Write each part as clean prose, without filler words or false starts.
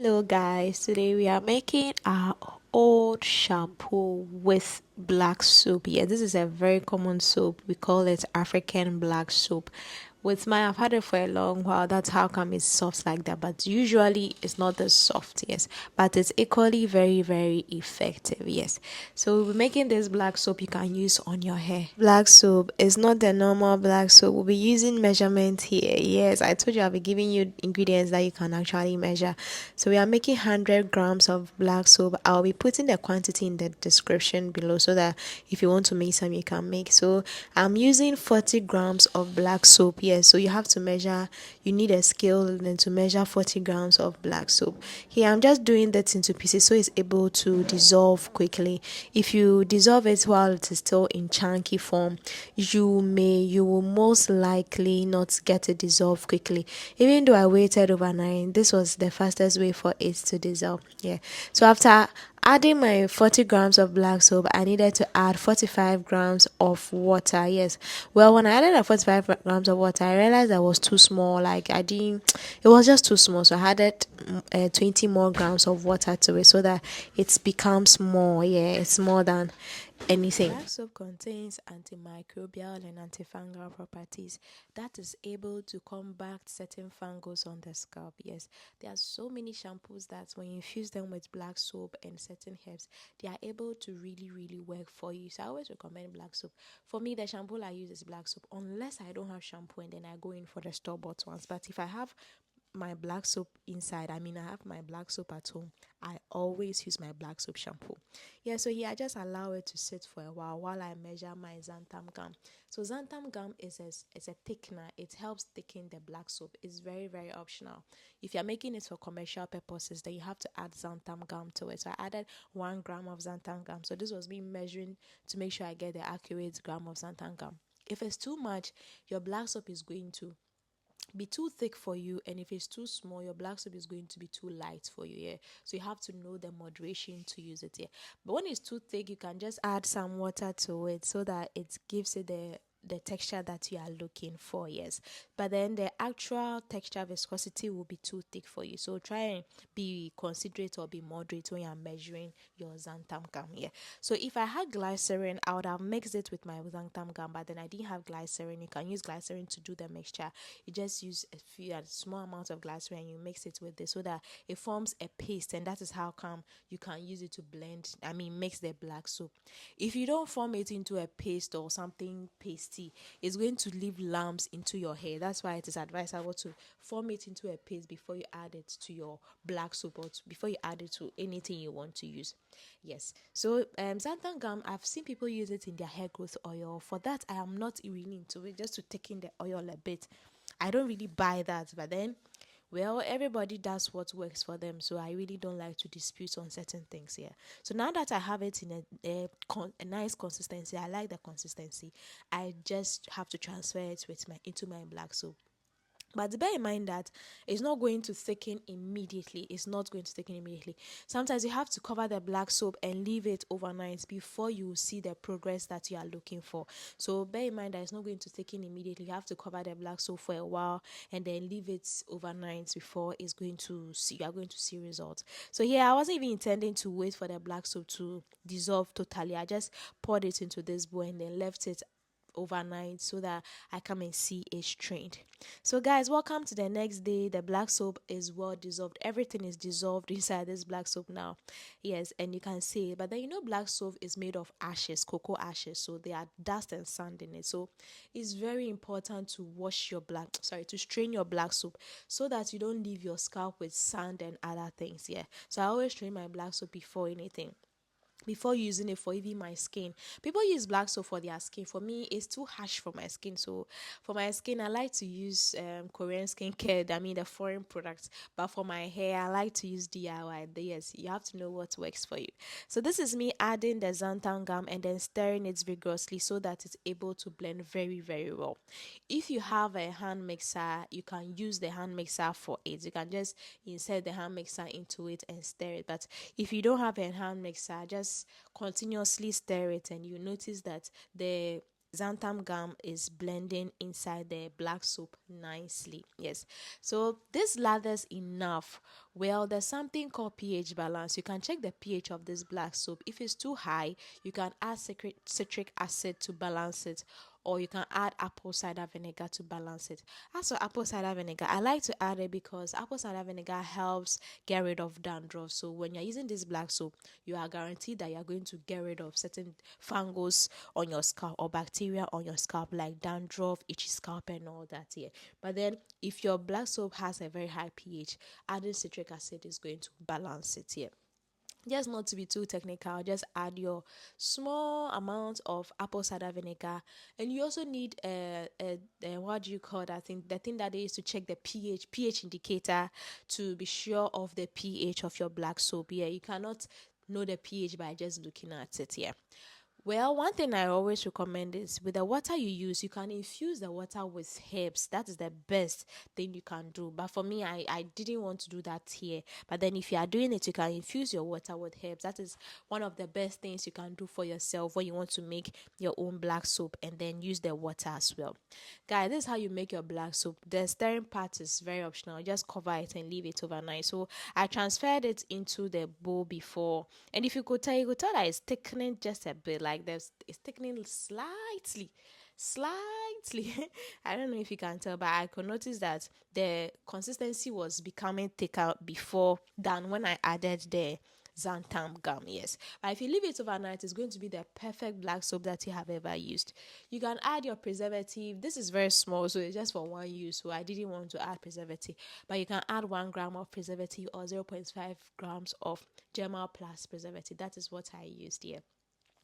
Hello guys, today we are making our old shampoo with black soap. Yeah, this is a very common soap. We call it African black soap. With mine, I've had it for a long while. That's how come it's soft like that. But usually it's not as soft, yes. But it's equally very effective, yes. So we'll be making this black soap you can use on your hair. Black soap is not the normal black soap. We'll be using measurement here. Yes, I told you I'll be giving you ingredients that you can actually measure. So we are making 100 grams of black soap. I'll be putting the quantity in the description below so that if you want to make some, you can make. So I'm using 40 grams of black soap. Yes, so you have to measure. You need a scale and then to measure 40 grams of black soap. Here I'm just doing that into pieces so it's able to dissolve quickly. If you dissolve it while it is still in chunky form, you will most likely not get it dissolved quickly. Even though I waited overnight, this was the fastest way for it to dissolve. Yeah. So after adding my 40 grams of black soap, I needed to add 45 grams of water. Yes. Well, when I added the 45 grams of water, I realized that was too small. Like I didn't, it was just too small. So I added 20 more grams of water to it so that it becomes more. Yeah, it's more than anything. Black soap contains antimicrobial and antifungal properties that is able to combat certain fungus on the scalp. Yes, there are so many shampoos that when you infuse them with black soap and certain herbs, they are able to really work for you. So I always recommend black soap. For me, the shampoo I use is black soap, unless I don't have shampoo and then I go in for the store-bought ones. But if I have my black soap inside, I have my black soap at home, I always use my black soap shampoo. Yeah, so I just allow it to sit for a while I measure my xantham gum. So xantham gum is a thickener. It helps thicken the black soap. It's very optional. If you're making it for commercial purposes, then you have to add xantham gum to it. So I added 1 gram of xantham gum. So this was me measuring to make sure I get the accurate gram of xantham gum. If it's too much, your black soap is going to be too thick for you, and if it's too small, your black soap is going to be too light for you. Yeah, so you have to know the moderation to use it. Yeah, but when it's too thick, you can just add some water to it so that it gives it the texture that you are looking for. Yes, but then the actual texture viscosity will be too thick for you, so try and be considerate or be moderate when you're measuring your xanthan gum. Yeah, so if I had glycerin, I would have mixed it with my xanthan gum, but then I didn't have glycerin. You can use glycerin to do the mixture. You just use a small amount of glycerin and you mix it with this so that it forms a paste, and that is how come you can use it to mix the black soap. If you don't form it into a paste or something pasty, it's going to leave lumps into your hair. That's why it is advisable to form it into a paste before you add it to your black soap or before you add it to anything you want to use. Yes, so xanthan gum, I've seen people use it in their hair growth oil. For that, I am not really into it, just to take in the oil a bit. I don't really buy that, but then, well, everybody does what works for them. So I really don't like to dispute on certain things here. So now that I have it in a nice consistency, I like the consistency. I just have to transfer it into my black soap. But bear in mind that it's not going to thicken immediately. It's not going to thicken immediately. Sometimes you have to cover the black soap and leave it overnight before you see the progress that you are looking for. So bear in mind that it's not going to thicken immediately. You have to cover the black soap for a while and then leave it overnight before you are going to see results. So here I wasn't even intending to wait for the black soap to dissolve totally. I just poured it into this bowl and then left it overnight so that I come and see it strained. So guys, welcome to the next day. The black soap is well dissolved. Everything is dissolved inside this black soap now. Yes, and you can see it. But then black soap is made of ashes, cocoa ashes. So there are dust and sand in it. So it's very important to to strain your black soap so that you don't leave your scalp with sand and other things. Yeah. So I always strain my black soap before using it for even my skin. People use black soap for their skin. For me, it's too harsh for my skin. So for my skin, I like to use Korean skincare. The foreign products. But for my hair, I like to use DIY. Yes, you have to know what works for you. So this is me adding the xanthan gum and then stirring it vigorously so that it's able to blend very well. If you have a hand mixer, you can use the hand mixer for it. You can just insert the hand mixer into it and stir it. But if you don't have a hand mixer, just continuously stir it and you notice that the xanthan gum is blending inside the black soap nicely. Yes, so this lathers enough Well, there's something called pH balance. You can check the pH of this black soap. If it's too high, you can add citric acid to balance it, or you can add apple cider vinegar to balance it. As for apple cider vinegar, I like to add it because apple cider vinegar helps get rid of dandruff. So when you're using this black soap, you are guaranteed that you're going to get rid of certain fungus on your scalp or bacteria on your scalp, like dandruff, itchy scalp, and all that. Yeah. But then if your black soap has a very high pH, adding citric acid is going to balance it. Yeah. Just not to be too technical, just add your small amount of apple cider vinegar, and you also need a what do you call that thing? The thing that they use to check the pH indicator to be sure of the pH of your black soap. Yeah, you cannot know the pH by just looking at it. Yeah. Well, one thing I always recommend is with the water you use, you can infuse the water with herbs. That is the best thing you can do. But for me, I didn't want to do that here. But then if you are doing it, you can infuse your water with herbs. That is one of the best things you can do for yourself when you want to make your own black soap, and then use the water as well. Guys, this is how you make your black soap. The stirring part is very optional. Just cover it and leave it overnight. So I transferred it into the bowl before. And if you could tell that it's thickening just a bit, like it's thickening slightly. I don't know if you can tell, but I could notice that the consistency was becoming thicker before than when I added the Xantham Gum. Yes, but if you leave it overnight, it's going to be the perfect black soap that you have ever used. You can add your preservative. This is very small, so it's just for one use, so I didn't want to add preservative, but you can add 1 gram of preservative or 0.5 grams of Germal Plus preservative. That is what I used here.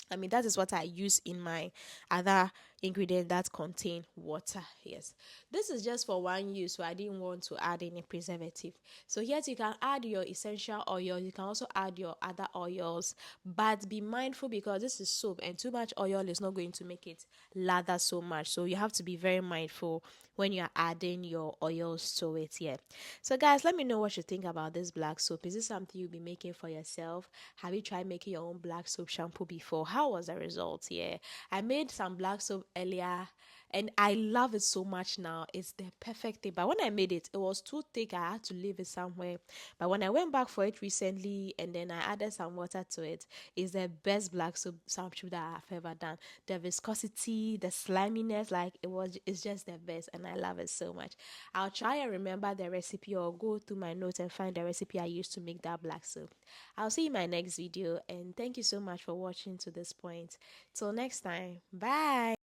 I mean, that is what I use in my other ingredient that contain water. Yes. This is just for one use, so I didn't want to add any preservative. So yes, you can add your essential oil. You can also add your other oils, but be mindful because this is soap and too much oil is not going to make it lather so much. So you have to be very mindful when you're adding your oils to it. Yeah. So guys, let me know what you think about this black soap. Is this something you'll be making for yourself? Have you tried making your own black soap shampoo before? How was the result? Yeah, I made some black soap earlier and I love it so much now. It's the perfect thing. But when I made it, it was too thick. I had to leave it somewhere. But when I went back for it recently and then I added some water to it, it's the best black soap shampoo that I've ever done. The viscosity, the sliminess, like it's just the best and I love it so much. I'll try and remember the recipe or go through my notes and find the recipe I used to make that black soap. I'll see you in my next video and thank you so much for watching to this point. Till next time. Bye.